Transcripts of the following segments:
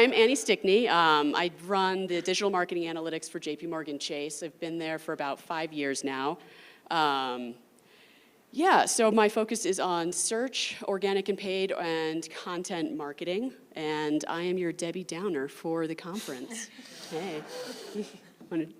I'm Annie Stickney. I run the digital marketing analytics for JPMorgan Chase. I've been there for about 5 years now. So my focus is on search, organic and paid, and content marketing. And I am your Debbie Downer for the conference. Hey. Want to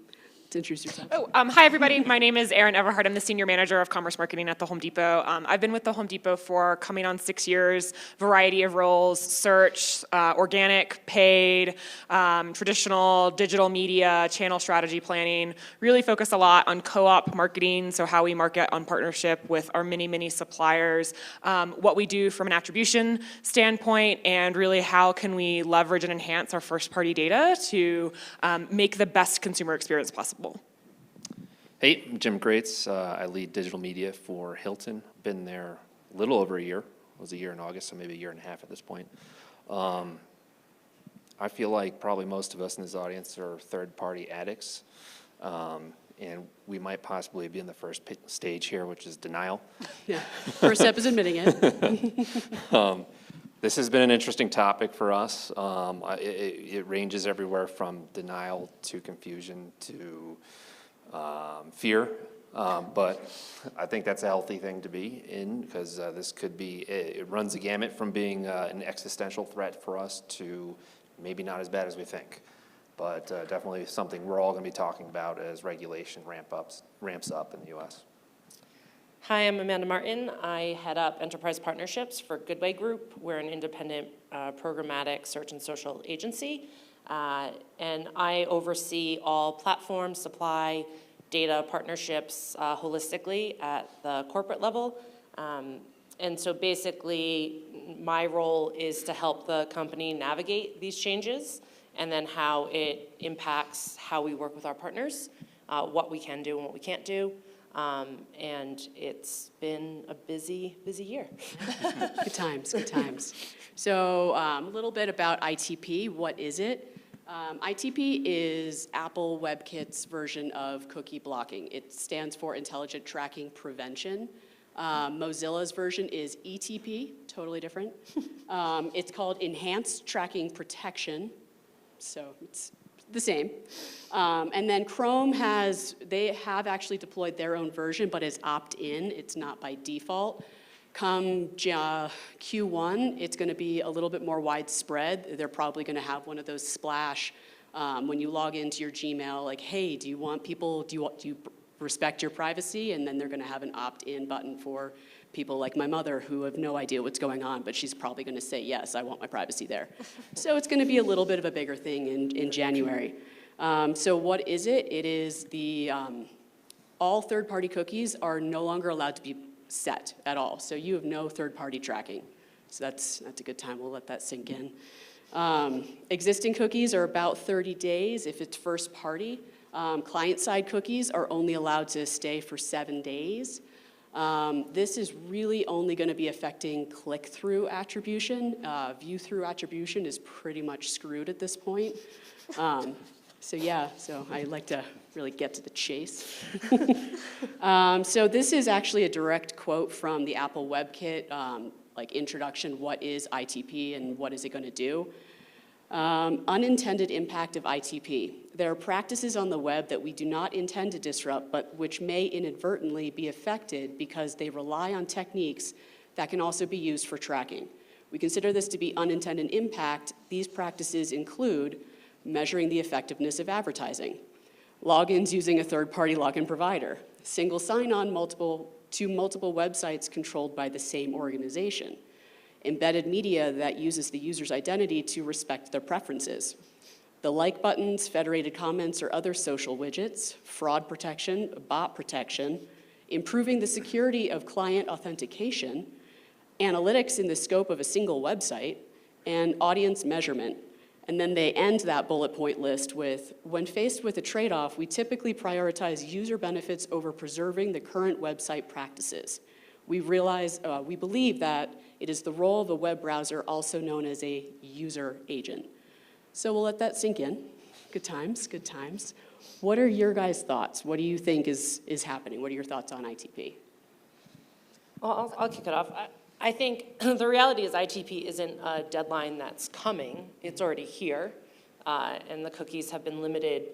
introduce yourself? Hi everybody. My name is Erin Everhart. I'm the Senior Manager of Commerce Marketing at the Home Depot. I've been with the Home Depot for coming on 6 years, variety of roles, search, organic, paid, traditional, digital media, channel strategy planning. Really focus a lot on co-op marketing, so how we market on partnership with our many suppliers, what we do from an attribution standpoint, and really how can we leverage and enhance our first-party data to make the best consumer experience possible. Hey, I'm Jim Grates. I lead digital media for Hilton. Been there a little over a year. It was a year in August, so maybe a year and a half at this point. I feel like probably most of us in this audience are third-party addicts, and we might possibly be in the first stage here, which is denial. Yeah, first step is admitting it. This has been an interesting topic for us. It ranges everywhere from denial to confusion to fear, but I think that's a healthy thing to be in, because this could be, it runs the gamut from being an existential threat for us to maybe not as bad as we think, but definitely something we're all going to be talking about as regulation ramps up in the U.S. Hi, I'm Amanda Martin. I head up enterprise partnerships for Goodway Group. We're an independent programmatic search and social agency. And I oversee all platform, supply, data partnerships holistically at the corporate level. And so basically, my role is to help the company navigate these changes and then how it impacts how we work with our partners, what we can do and what we can't do. And it's been a busy year. Good times, good times. So a little bit about ITP. What is it? ITP is Apple WebKit's version of cookie blocking. It stands for Intelligent Tracking Prevention. Mozilla's version is ETP, totally different. It's called Enhanced Tracking Protection, so it's the same. And then Chrome they have actually deployed their own version, but as opt-in, it's not by default. Come Q1, it's going to be a little bit more widespread. They're probably going to have one of those splash when you log into your Gmail, like, hey, do you respect your privacy? And then they're going to have an opt-in button for people like my mother who have no idea what's going on, but she's probably going to say, yes, I want my privacy there. So it's going to be a little bit of a bigger thing in January. So what is it? It is all third-party cookies are no longer allowed to be set at all. So you have no third-party tracking. So that's a good time. We'll let that sink in. Existing cookies are about 30 days if it's first party. Client-side cookies are only allowed to stay for 7 days. This is really only going to be affecting click-through attribution. View-through attribution is pretty much screwed at this point. So I like to really get to the chase. So this is actually a direct quote from the Apple WebKit, like introduction, what is ITP and what is it going to do? Unintended impact of ITP. There are practices on the web that we do not intend to disrupt, but which may inadvertently be affected because they rely on techniques that can also be used for tracking. We consider this to be unintended impact. These practices include measuring the effectiveness of advertising, logins using a third-party login provider, single sign-on to multiple websites controlled by the same organization, embedded media that uses the user's identity to respect their preferences, the like buttons, federated comments, or other social widgets, fraud protection, bot protection, improving the security of client authentication, analytics in the scope of a single website, and audience measurement. And then they end that bullet point list with, when faced with a trade-off, we typically prioritize user benefits over preserving the current website practices. We believe that it is the role of a web browser, also known as a user agent. So we'll let that sink in. Good times, good times. What are your guys' thoughts? What do you think is happening? What are your thoughts on ITP? Well, I'll kick it off. I think the reality is ITP isn't a deadline that's coming. It's already here. And the cookies have been limited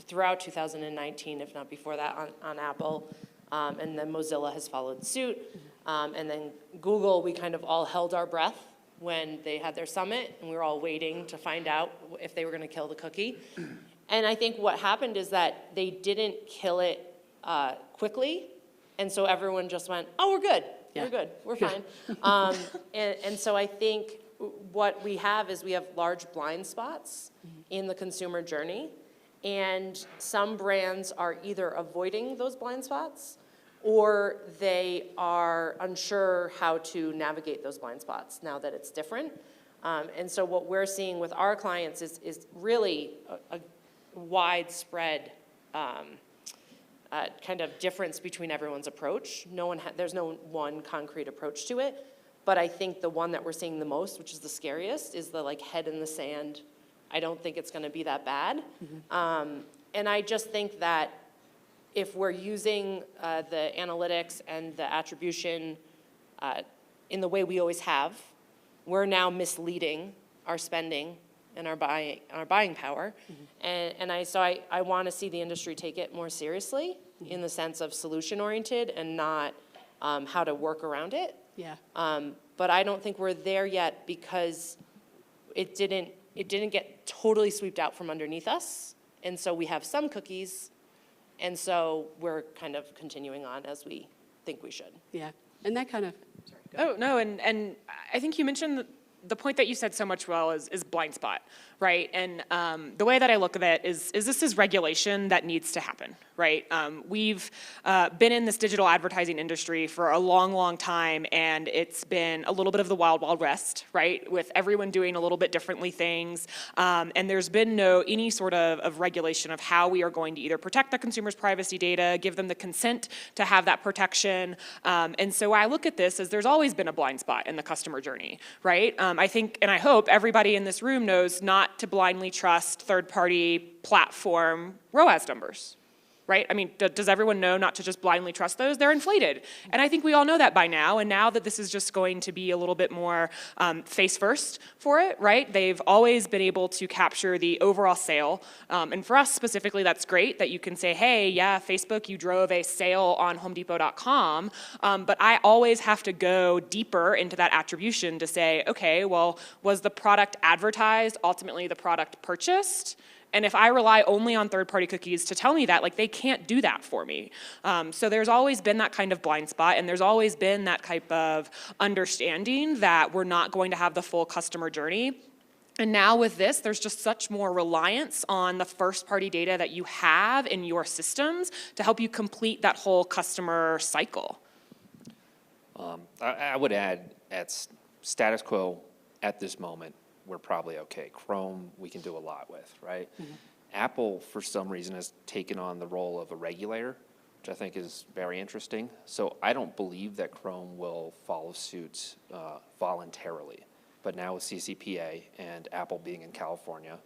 throughout 2019, if not before that, on Apple. And then Mozilla has followed suit. And then Google, we kind of all held our breath when they had their summit, and we were all waiting to find out if they were going to kill the cookie. And I think what happened is that they didn't kill it quickly, and so everyone just went, oh, we're good. Yeah. We're good. We're fine. And so I think what we have is we have large blind spots in the consumer journey, and some brands are either avoiding those blind spots or they are unsure how to navigate those blind spots now that it's different. And so what we're seeing with our clients is really a widespread kind of difference between everyone's approach. There's no one concrete approach to it, but I think the one that we're seeing the most, which is the scariest, is the like head in the sand. I don't think it's going to be that bad. And I just think that if we're using the analytics and the attribution in the way we always have, we're now misleading our spending and our buying power. So I want to see the industry take it more seriously in the sense of solution-oriented and not how to work around it. Yeah. But I don't think we're there yet because it didn't get totally swept out from underneath us. And so we have some cookies, and so we're kind of continuing on as we think we should. Yeah. And that kind of, Oh, no, and I think you mentioned the point that you said so much well is blind spot, right? And the way that I look at it is this is regulation that needs to happen, right? We've been in this digital advertising industry for a long, long time, and it's been a little bit of the wild, wild west, right? With everyone doing a little bit differently things, and there's been any sort of regulation of how we are going to either protect the consumer's privacy data, give them the consent to have that protection, and so I look at this as there's always been a blind spot in the customer journey, right? I think, and I hope everybody in this room knows not to blindly trust third-party platform ROAS numbers, right? I mean, does everyone know not to just blindly trust those? They're inflated. And I think we all know that by now, and now that this is just going to be a little bit more face first for it, right? They've always been able to capture the overall sale. And for us specifically, that's great that you can say, hey, yeah, Facebook, you drove a sale on HomeDepot.com, but I always have to go deeper into that attribution to say, okay, well, was the product advertised, ultimately the product purchased? And if I rely only on third-party cookies to tell me that, like, they can't do that for me. So there's always been that kind of blind spot, and there's always been that type of understanding that we're not going to have the full customer journey. And now with this, there's just such more reliance on the first-party data that you have in your systems to help you complete that whole customer cycle. I would add, at status quo at this moment, we're probably okay. Chrome, we can do a lot with, right? Apple, for some reason, has taken on the role of a regulator, which I think is very interesting. So I don't believe that Chrome will follow suit voluntarily. But now with CCPA and Apple being in California,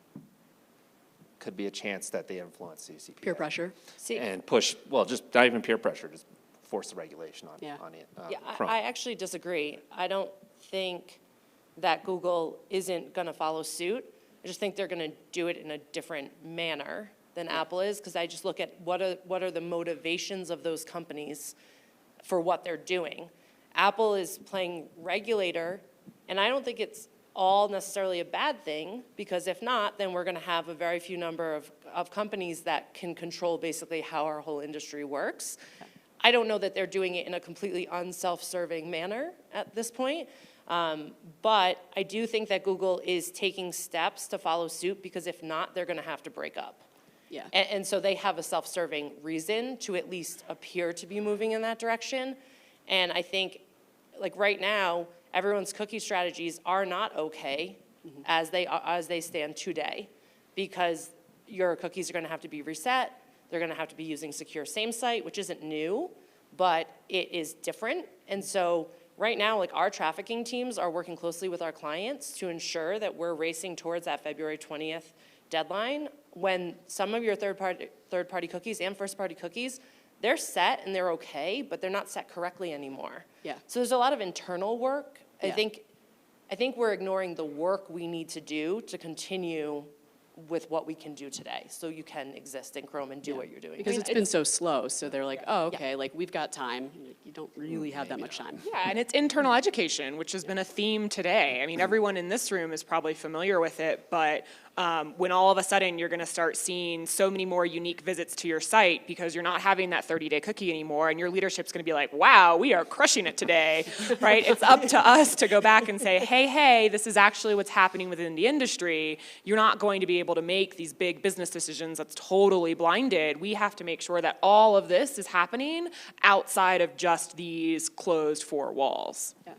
could be a chance that they influence CCPA. peer pressure. And push, well, just not even peer pressure, just force the regulation on, Yeah. on it. Yeah, I actually disagree. I don't think that Google isn't going to follow suit. I just think they're going to do it in a different manner than Apple is, because I just look at what are the motivations of those companies for what they're doing. Apple is playing regulator, and I don't think it's all necessarily a bad thing, because if not, then we're going to have a very few number of companies that can control basically how our whole industry works. I don't know that they're doing it in a completely unself-serving manner at this point. But I do think that Google is taking steps to follow suit, because if not, they're going to have to break up. Yeah. And so they have a self-serving reason to at least appear to be moving in that direction. And I think, like right now, everyone's cookie strategies are not okay as they stand today, because your cookies are going to have to be reset. They're going to have to be using secure same site, which isn't new, but it is different. And so right now, like, our trafficking teams are working closely with our clients to ensure that we're racing towards that February 20th deadline, when some of your third-party cookies and first-party cookies, they're set and they're okay, but they're not set correctly anymore. Yeah. So there's a lot of internal work. Yeah. I think we're ignoring the work we need to do to continue with what we can do today, so you can exist in Chrome and do what you're doing. Because it's been so slow, so they're like, oh, okay, like, we've got time. You don't really have that much time. Yeah, and it's internal education, which has been a theme today. I mean, everyone in this room is probably familiar with it, but when all of a sudden you're going to start seeing so many more unique visits to your site because you're not having that 30-day cookie anymore, and your leadership's going to be like, wow, we are crushing it today, right? It's up to us to go back and say, hey, this is actually what's happening within the industry. You're not going to be able to make these big business decisions that's totally blinded. We have to make sure that all of this is happening outside of just these closed four walls. Yeah.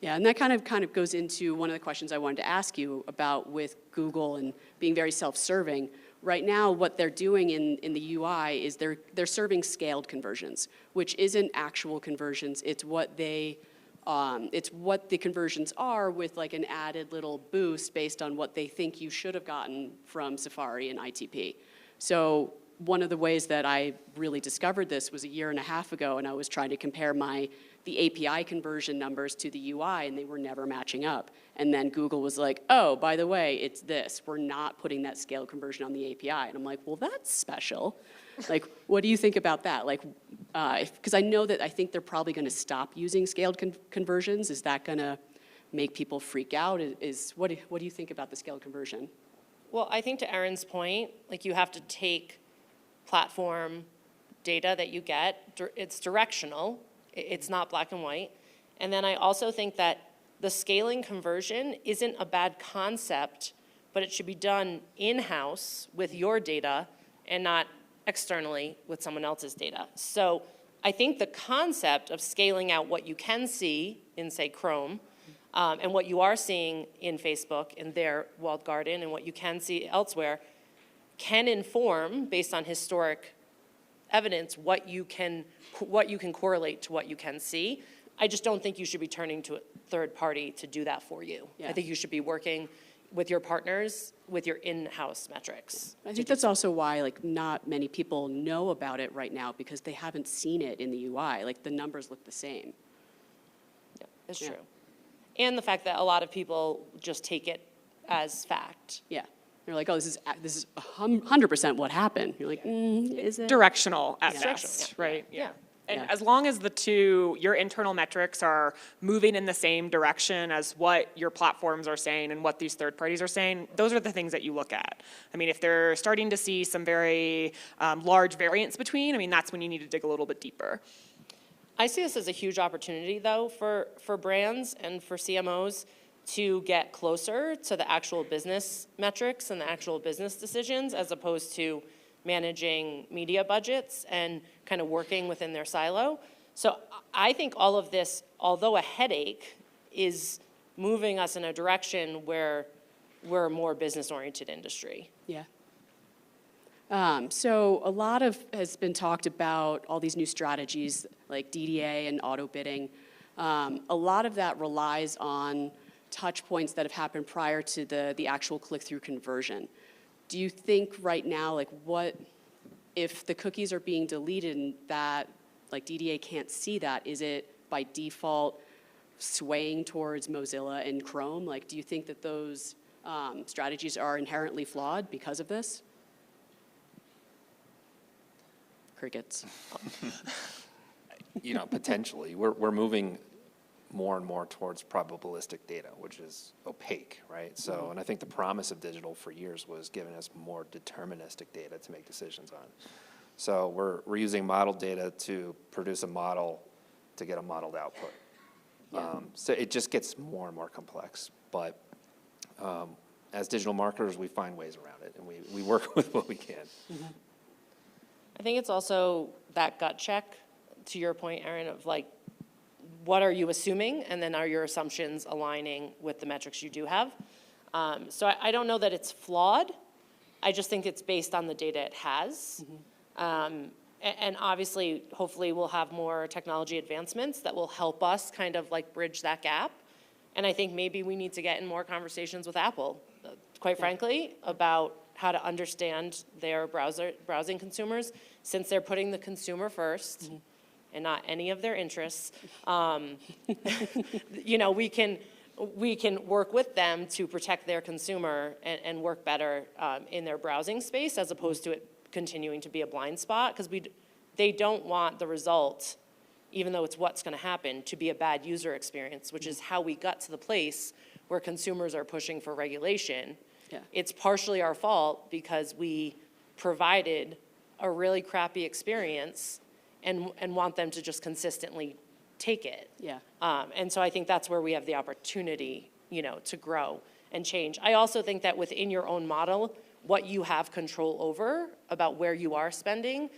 Yeah, and that kind of goes into one of the questions I wanted to ask you about with Google and being very self-serving. Right now, what they're doing in the UI is they're serving scaled conversions, which isn't actual conversions. It's what the conversions are with like an added little boost based on what they think you should have gotten from Safari and ITP. So one of the ways that I really discovered this was a year and a half ago, and I was trying to compare the API conversion numbers to the UI, and they were never matching up. And then Google was like, oh, by the way, it's this. We're not putting that scale conversion on the API. And I'm like, well, that's special. Like, what do you think about that? Like, because I think they're probably going to stop using scaled conversions. Is that going to make people freak out? What do you think about the scaled conversion? Well, I think to Erin's point, like, you have to take platform data that you get, it's directional, it's not black and white. And then I also think that the scaling conversion isn't a bad concept, but it should be done in-house with your data and not externally with someone else's data. So I think the concept of scaling out what you can see in, say, Chrome, and what you are seeing in Facebook in their walled garden and what you can see elsewhere can inform, based on historic evidence, what you can correlate to what you can see. I just don't think you should be turning to a third party to do that for you. Yeah. I think you should be working with your partners with your in-house metrics. I think that's also why like not many people know about it right now because they haven't seen it in the UI. Like the numbers look the same. Yeah, it's Yeah. true. And the fact that a lot of people just take it as fact. Yeah. They're like, oh, this is 100% what happened. You're like, is it? Directional at Yeah. best, right? Yeah. And Yeah. as long as your internal metrics are moving in the same direction as what your platforms are saying and what these third parties are saying, those are the things that you look at. I mean, if they're starting to see some very large variance between, I mean, that's when you need to dig a little bit deeper. I see this as a huge opportunity, though, for brands and for CMOs to get closer to the actual business metrics and the actual business decisions as opposed to managing media budgets and kind of working within their silo. So I think all of this, although a headache, is moving us in a direction where we're a more business-oriented industry. Yeah. So a lot has been talked about all these new strategies like DDA and auto bidding. A lot of that relies on touch points that have happened prior to the actual click-through conversion. Do you think right now, like what, if the cookies are being deleted and that, like DDA can't see that, is it by default swaying towards Mozilla and Chrome? Like, do you think that those strategies are inherently flawed because of this? Crickets. You know, potentially. We're moving more and more towards probabilistic data, which is opaque, right? So, and I think the promise of digital for years was giving us more deterministic data to make decisions on. So we're using model data to produce a model to get a modeled output. Yeah. So it just gets more and more complex. But as digital marketers, we find ways around it, and we work with what we can. Mm-hmm. I think it's also that gut check, to your point, Erin, of like, what are you assuming? And then are your assumptions aligning with the metrics you do have? So I don't know that it's flawed. I just think it's based on the data it has. Mm-hmm. And obviously, hopefully we'll have more technology advancements that will help us kind of like bridge that gap. And I think maybe we need to get in more conversations with Apple, quite frankly, about how to understand their browsing consumers, since they're putting the consumer first and not any of their interests. You know, we can work with them to protect their consumer and work better in their browsing space, as opposed to it continuing to be a blind spot, because they don't want the result, even though it's what's going to happen, to be a bad user experience, which is how we got to the place where consumers are pushing for regulation. Yeah. It's partially our fault because we provided a really crappy experience and want them to just consistently take it. Yeah. And so I think that's where we have the opportunity, you know, to grow and change. I also think that within your own model, what you have control over about where you are spending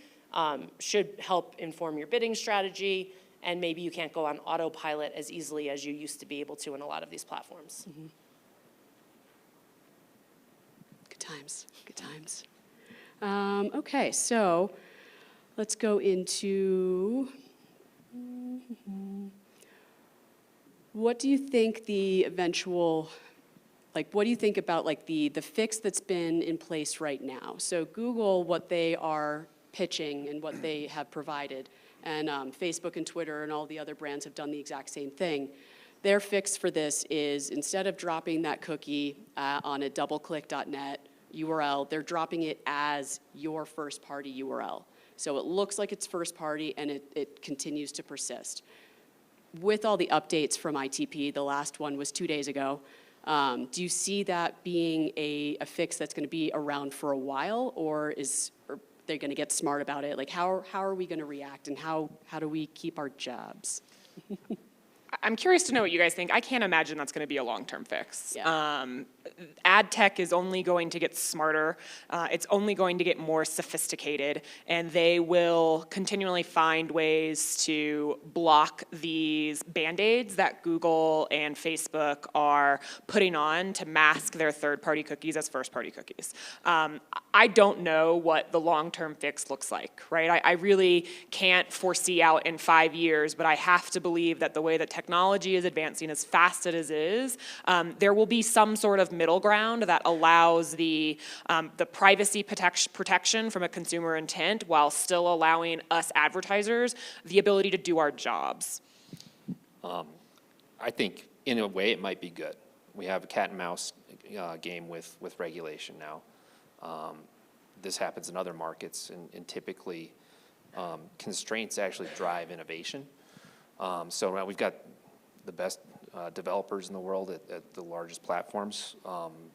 should help inform your bidding strategy, and maybe you can't go on autopilot as easily as you used to be able to in a lot of these platforms. Mm-hmm. Good times, good times. Okay, so let's go into, what do you think the eventual, like, what do you think about like the fix that's been in place right now? So Google, what they are pitching and what they have provided, and Facebook and Twitter and all the other brands have done the exact same thing. Their fix for this is, instead of dropping that cookie on a doubleclick.net URL, they're dropping it as your first-party URL. So it looks like it's first-party, and it continues to persist. With all the updates from ITP, the last one was 2 days ago, do you see that being a fix that's going to be around for a while, or are they going to get smart about it? Like, how are we going to react, and how do we keep our jobs? I'm curious to know what you guys think. I can't imagine that's going to be a long-term fix. Yeah. Ad tech is only going to get smarter. It's only going to get more sophisticated, and they will continually find ways to block these Band-Aids that Google and Facebook are putting on to mask their third-party cookies as first-party cookies. I don't know what the long-term fix looks like, right? I really can't foresee out in 5 years, but I have to believe that the way that technology is advancing as fast as it is, there will be some sort of middle ground that allows the privacy protection from a consumer intent while still allowing us advertisers the ability to do our jobs. I think in a way it might be good. We have a cat and mouse game with regulation now. This happens in other markets, and typically constraints actually drive innovation. So now we've got the best developers in the world at the largest platforms.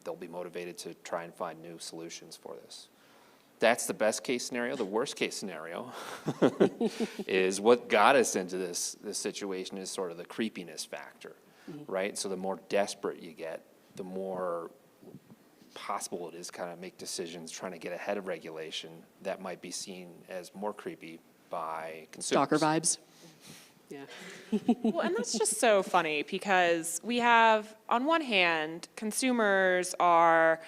They'll be motivated to try and find new solutions for this. That's the best case scenario. The worst case scenario is what got us into this situation is sort of the creepiness factor, right? So the more desperate you get, the more possible it is kind of make decisions trying to get ahead of regulation that might be seen as more creepy by consumers. Stalker vibes? Yeah. Well, and that's just so funny because we have, on one hand, consumers are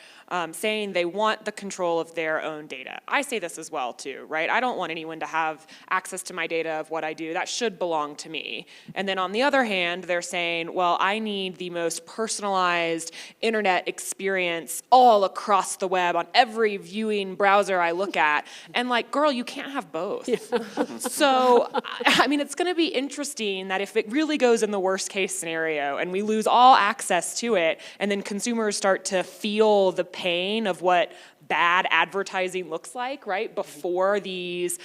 saying they want the control of their own data. I say this as well, too, right? I don't want anyone to have access to my data of what I do. That should belong to me. And then on the other hand, they're saying, well, I need the most personalized internet experience all across the web on every viewing browser I look at. And like, girl, you can't have both. Yeah. So, I mean, it's going to be interesting that if it really goes in the worst case scenario and we lose all access to it, and then consumers start to feel the pain of what bad advertising looks like, right, before these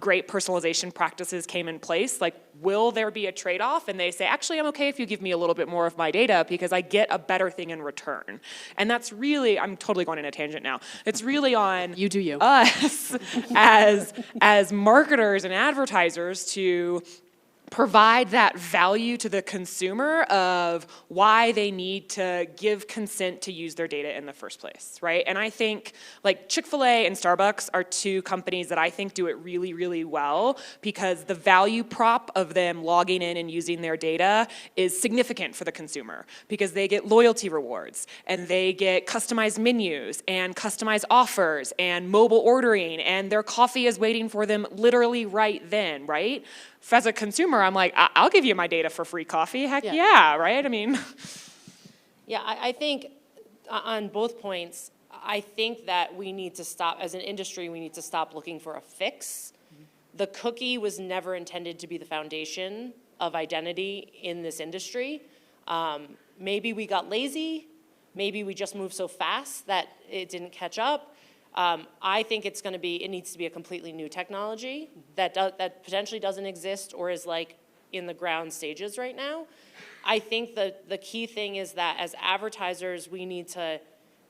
great personalization practices came in place, like, will there be a trade-off? And they say, actually, I'm okay if you give me a little bit more of my data because I get a better thing in return. And that's really, I'm totally going on a tangent now. It's really on You do you. us as marketers and advertisers to provide that value to the consumer of why they need to give consent to use their data in the first place, right? And I think like Chick-fil-A and Starbucks are two companies that I think do it really, really well because the value prop of them logging in and using their data is significant for the consumer because they get loyalty rewards and they get customized menus and customized offers and mobile ordering and their coffee is waiting for them literally right then, right? As a consumer, I'm like, I'll give you my data for free coffee. Heck yeah, right? I mean. Yeah, I think on both points, I think that we need to stop, as an industry, we need to stop looking for a fix. The cookie was never intended to be the foundation of identity in this industry. Maybe we got lazy. Maybe we just moved so fast that it didn't catch up. I think it needs to be a completely new technology that potentially doesn't exist or is like in the ground stages right now. I think the key thing is that as advertisers, we need to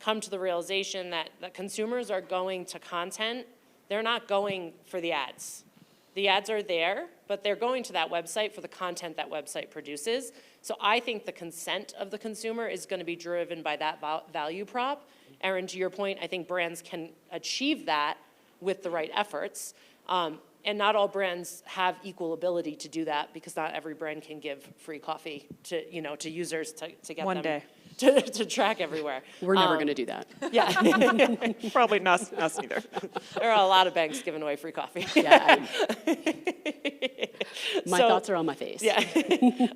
come to the realization that consumers are going to content. They're not going for the ads. The ads are there, but they're going to that website for the content that website produces. So I think the consent of the consumer is going to be driven by that value prop. Erin, to your point, I think brands can achieve that with the right efforts. And not all brands have equal ability to do that because not every brand can give free coffee to users to get One them day. to track everywhere. We're never going to do that. Yeah, Probably not us either. there are a lot of banks giving away free coffee. Yeah, my So- thoughts are on my face. Yeah,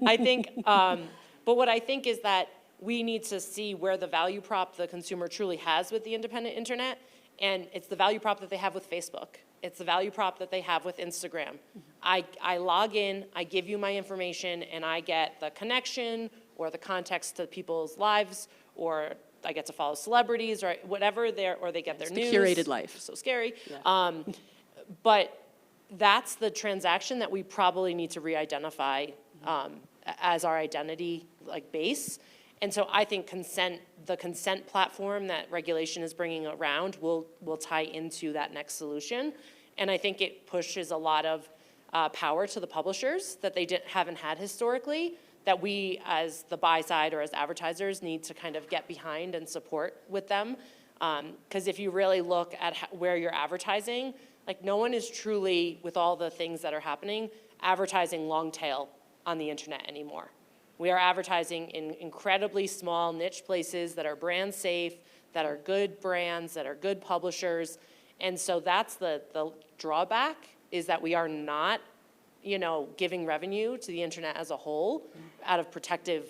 I think, but what I think is that we need to see where the value prop the consumer truly has with the independent internet, and it's the value prop that they have with Facebook. It's the value prop that they have with Instagram. I log in, I give you my information, and I get the connection or the context to people's lives, or I get to follow celebrities, or whatever or they get their It's the news. curated life. So scary. Yeah. But that's the transaction that we probably need to re-identify as our identity base. And so I think the consent platform that regulation is bringing around will tie into that next solution. And I think it pushes a lot of power to the publishers that they haven't had historically, that we as the buy side or as advertisers need to kind of get behind and support with them. Because if you really look at where you're advertising, no one is truly, with all the things that are happening, advertising long tail on the internet anymore. We are advertising in incredibly small niche places that are brand safe, that are good brands, that are good publishers. And so that's the drawback, is that we are not, giving revenue to the internet as a whole out of protective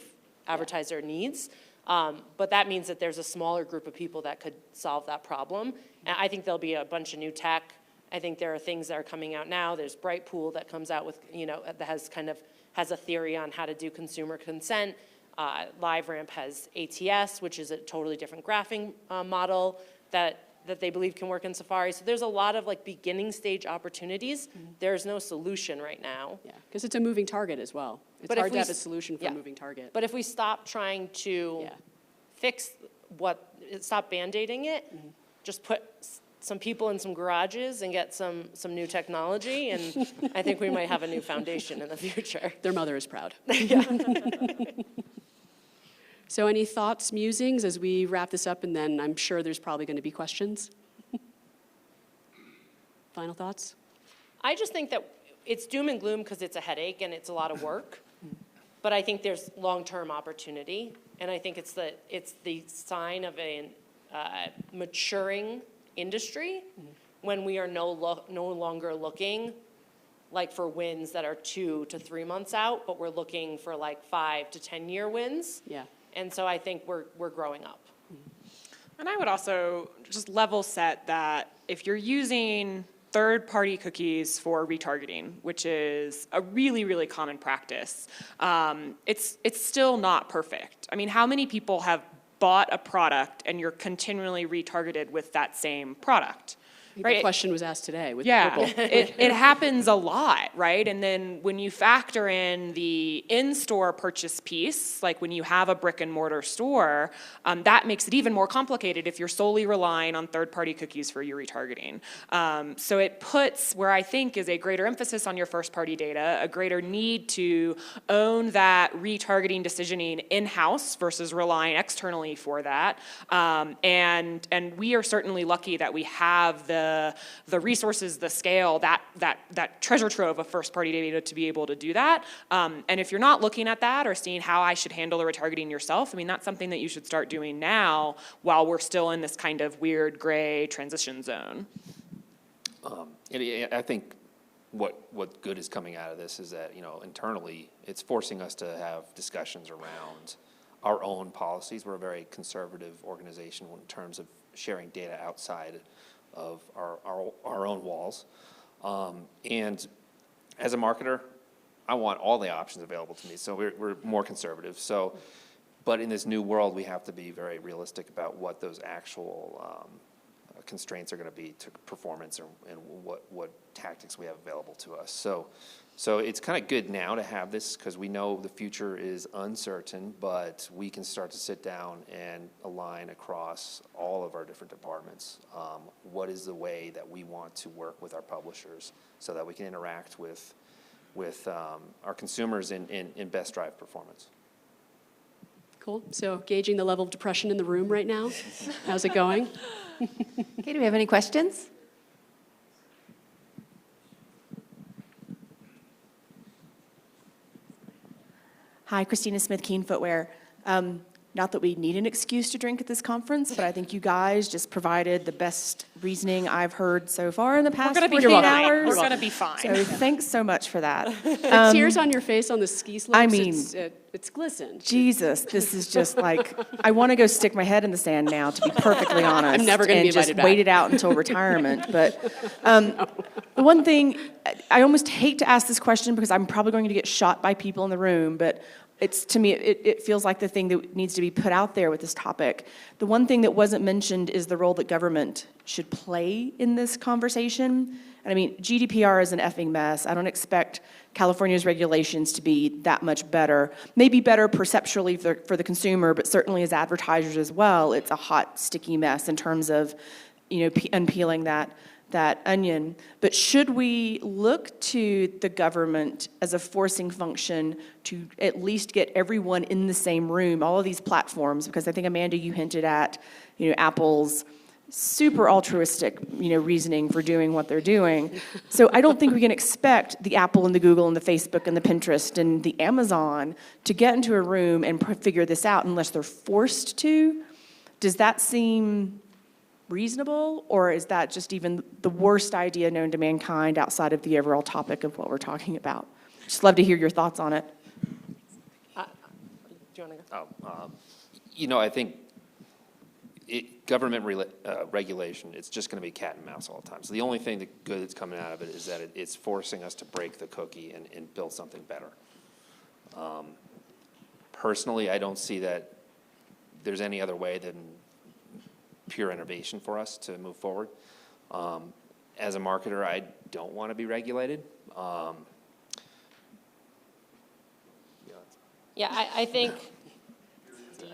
advertiser needs. But that means that there's a smaller group of people that could solve that problem. And I think there'll be a bunch of new tech. I think there are things that are coming out now. There's Brightpool that comes out with, that has a theory on how to do consumer consent. LiveRamp has ATS, which is a totally different graphing model that they believe can work in Safari. So there's a lot of beginning stage opportunities. There's no solution right now. Yeah, because it's a moving target as well. It's But if hard to we have a s- solution for yeah. a moving target. But if we stop trying to stop Band-Aiding it, just put some people in some garages and get some new technology, and I think we might have a new foundation in the future. Their mother is proud. So any thoughts, musings, as we wrap this up, and then I'm sure there's probably going to be questions? Final thoughts? I just think that it's doom and gloom because it's a headache and it's a lot of work, but I think there's long-term opportunity, and I think it's the sign of a maturing industry when we are no longer looking for wins that are 2 to 3 months out, but we're looking for 5 to 10 year wins. Yeah. And so I think we're growing up. And I would also just level set that if you're using third-party cookies for retargeting, which is a really, really common practice, it's still not perfect. I mean, how many people have bought a product and you're continually retargeted with that same product? The question was asked today with Yeah, purple. it happens a lot, right? And then when you factor in the in-store purchase piece, like when you have a brick and mortar store, that makes it even more complicated if you're solely relying on third-party cookies for your retargeting. So it puts where I think is a greater emphasis on your first-party data, a greater need to own that retargeting decisioning in-house versus relying externally for that. And we are certainly lucky that we have the resources, the scale, that treasure trove of first-party data to be able to do that. And if you're not looking at that or seeing how I should handle the retargeting yourself, I mean, that's something that you should start doing now while we're still in this kind of weird gray transition zone. I think what good is coming out of this is that, internally, it's forcing us to have discussions around our own policies. We're a very conservative organization in terms of sharing data outside of our own walls. And as a marketer, I want all the options available to me, so we're more conservative. So, but in this new world, we have to be very realistic about what those actual constraints are going to be to performance and what tactics we have available to us. So it's kind of good now to have this because we know the future is uncertain, but we can start to sit down and align across all of our different departments. What is the way that we want to work with our publishers so that we can interact with our consumers and best drive performance? Cool. So gauging the level of depression in the room right now. How's it going? Okay, do we have any questions? Hi, Christina Smith, Keen Footwear. Not that we need an excuse to drink at this conference, but I think you guys just provided the best reasoning I've heard so far in the past 48 hours. We're going to be fine. So thanks so much for that. The tears on your face on the ski slopes, I mean, it's glistened. Jesus, this is just like, I want to go stick my head in the sand now, to be perfectly honest. I'm never gonna be and just invited back. wait it out until retirement. But the one thing, I almost hate to ask this question because I'm probably going to get shot by people in the room, but it's, to me, it feels like the thing that needs to be put out there with this topic. The one thing that wasn't mentioned is the role that government should play in this conversation. And I mean, GDPR is an effing mess. I don't expect California's regulations to be that much better. Maybe better perceptually for the consumer, but certainly as advertisers as well, it's a hot, sticky mess in terms of, unpeeling that onion. But should we look to the government as a forcing function to at least get everyone in the same room, all of these platforms? Because I think, Amanda, you hinted at, Apple's super altruistic, reasoning for doing what they're doing. So I don't think we can expect the Apple and the Google and the Facebook and the Pinterest and the Amazon to get into a room and figure this out unless they're forced to. Does that seem reasonable, or is that just even the worst idea known to mankind outside of the overall topic of what we're talking about? Just love to hear your thoughts on it. Do you want to go? I think government regulation, it's just going to be cat and mouse all the time. So the only thing good that's coming out of it is that it's forcing us to break the cookie and build something better. Personally, I don't see that there's any other way than pure innovation for us to move forward. As a marketer, I don't want to be regulated. Yeah, I think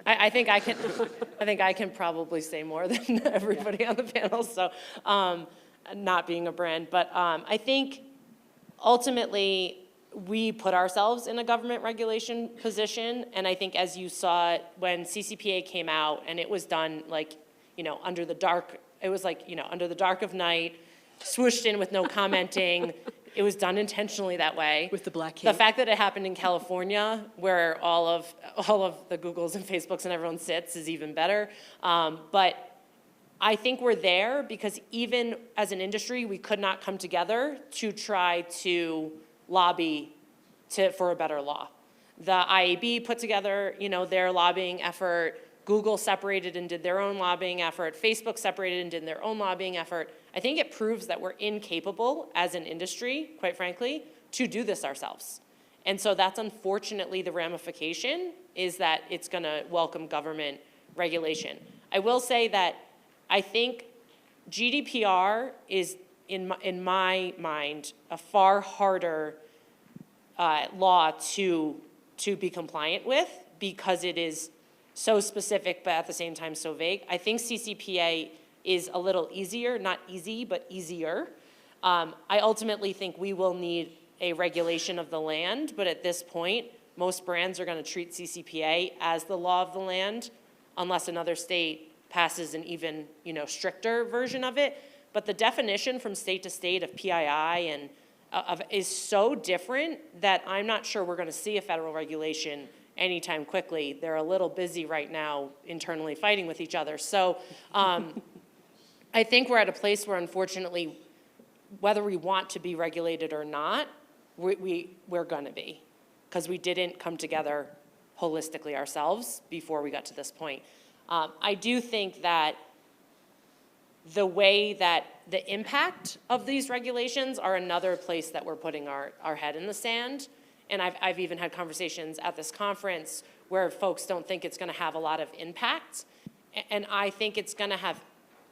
I can probably say more than everybody on the panel. So, not being a brand, but I think ultimately we put ourselves in a government regulation position, and I think as you saw it when CCPA came out, and it was done under the dark. It was under the dark of night, swooshed in with no commenting. It was done intentionally that way. With the black cape. The fact that it happened in California, where all of the Googles and Facebooks and everyone sits, is even better. But I think we're there because even as an industry, we could not come together to try to lobby for a better law. The IAB put together, their lobbying effort. Google separated and did their own lobbying effort. Facebook separated and did their own lobbying effort. I think it proves that we're incapable as an industry, quite frankly, to do this ourselves. And so that's unfortunately the ramification, is that it's going to welcome government regulation. I will say that I think GDPR is, in my mind, a far harder law to be compliant with because it is so specific, but at the same time so vague. I think CCPA is a little easier, not easy, but easier. I ultimately think we will need a regulation of the land, but at this point, most brands are going to treat CCPA as the law of the land, unless another state passes an even stricter version of it. But the definition from state to state of PII and is so different that I'm not sure we're going to see a federal regulation anytime quickly. They're a little busy right now internally fighting with each other. So I think we're at a place where, unfortunately, whether we want to be regulated or not, we're going to be, because we didn't come together holistically ourselves before we got to this point. I do think that the way that the impact of these regulations are another place that we're putting our head in the sand. And I've even had conversations at this conference where folks don't think it's going to have a lot of impact. And I think it's going to have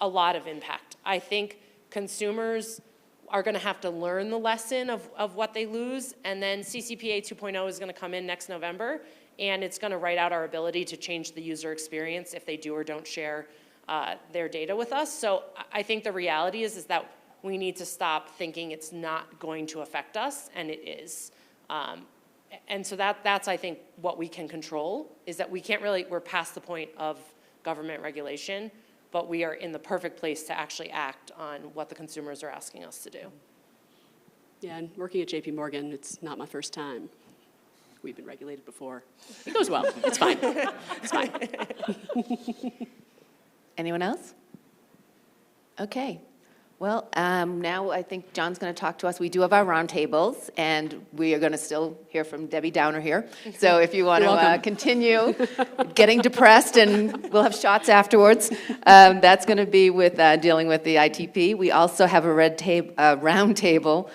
a lot of impact. I think consumers are going to have to learn the lesson of what they lose. And then CCPA 2.0 is going to come in next November. And it's going to write out our ability to change the user experience if they do or don't share their data with us. So I think the reality is that we need to stop thinking it's not going to affect us, and it is. And so that's, I think, what we can control, is that we can't really, we're past the point of government regulation, but we are in the perfect place to actually act on what the consumers are asking us to do. Yeah, and working at JPMorgan, it's not my first time. We've been regulated before. It goes well. It's fine. It's fine. Anyone else? Okay. Well, now I think John's going to talk to us. We do have our roundtables, and we are going to still hear from Debbie Downer here. So if you want to continue getting depressed, and we'll have shots afterwards, that's going to be with dealing with the ITP. We also have a roundtable